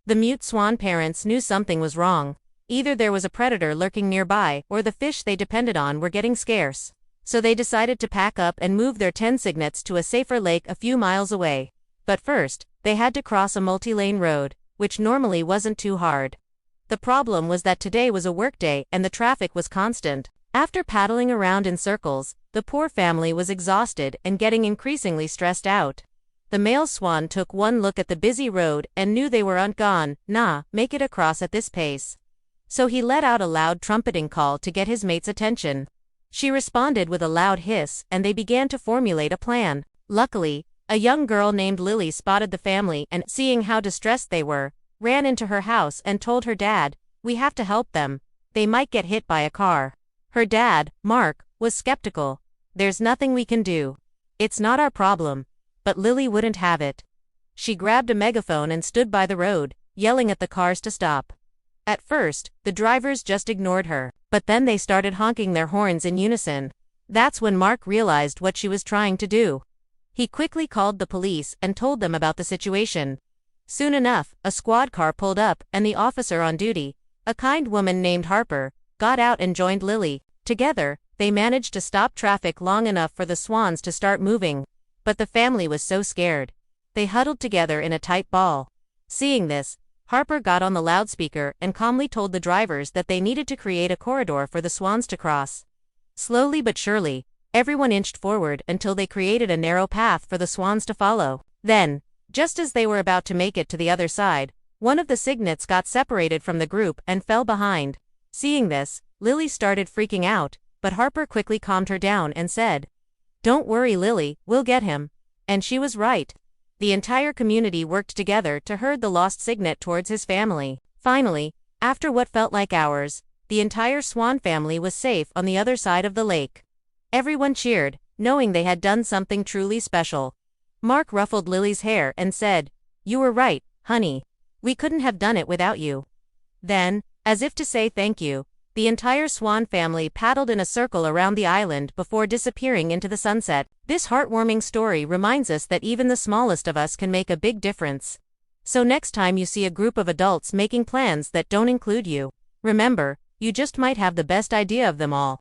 The mute swan parents knew something was wrong. Either there was a predator lurking nearby, or the fish they depended on were getting scarce. So they decided to pack up and move their 10 cygnets to a safer lake a few miles away. But first, they had to cross a multi-lane road, which normally wasn't too hard. The problem was that today was a workday and the traffic was constant. After paddling around in circles, the poor family was exhausted and getting increasingly stressed out. The male swan took one look at the busy road and knew they were make it across at this pace. So he let out a loud trumpeting call to get his mate's attention. She responded with a loud hiss, and they began to formulate a plan. Luckily, a young girl named Lily spotted the family and, seeing how distressed they were, ran into her house and told her dad, "We have to help them. They might get hit by a car." Her dad, Mark, was skeptical. "There's nothing we can do. It's not our problem." But Lily wouldn't have it. She grabbed a megaphone and stood by the road, yelling at the cars to stop. At first, the drivers just ignored her, but then they started honking their horns in unison. That's when Mark realized what she was trying to do. He quickly called the police and told them about the situation. Soon enough, a squad car pulled up and the officer on duty, a kind woman named Harper, got out and joined Lily. Together, they managed to stop traffic long enough for the swans to start moving. But the family was so scared. They huddled together in a tight ball. Seeing this, Harper got on the loudspeaker and calmly told the drivers that they needed to create a corridor for the swans to cross. Slowly but surely, everyone inched forward until they created a narrow path for the swans to follow. Then, just as they were about to make it to the other side, one of the cygnets got separated from the group and fell behind. Seeing this, Lily started freaking out, but Harper quickly calmed her down and said, "Don't worry, Lily, we'll get him." And she was right. The entire community worked together to herd the lost cygnet towards his family. Finally, after what felt like hours, the entire swan family was safe on the other side of the lake. Everyone cheered, knowing they had done something truly special. Mark ruffled Lily's hair and said, "You were right, honey. We couldn't have done it without you." Then, as if to say thank you, the entire swan family paddled in a circle around the island before disappearing into the sunset. This heartwarming story reminds us that even the smallest of us can make a big difference. So next time you see a group of adults making plans that don't include you, remember, you just might have the best idea of them all.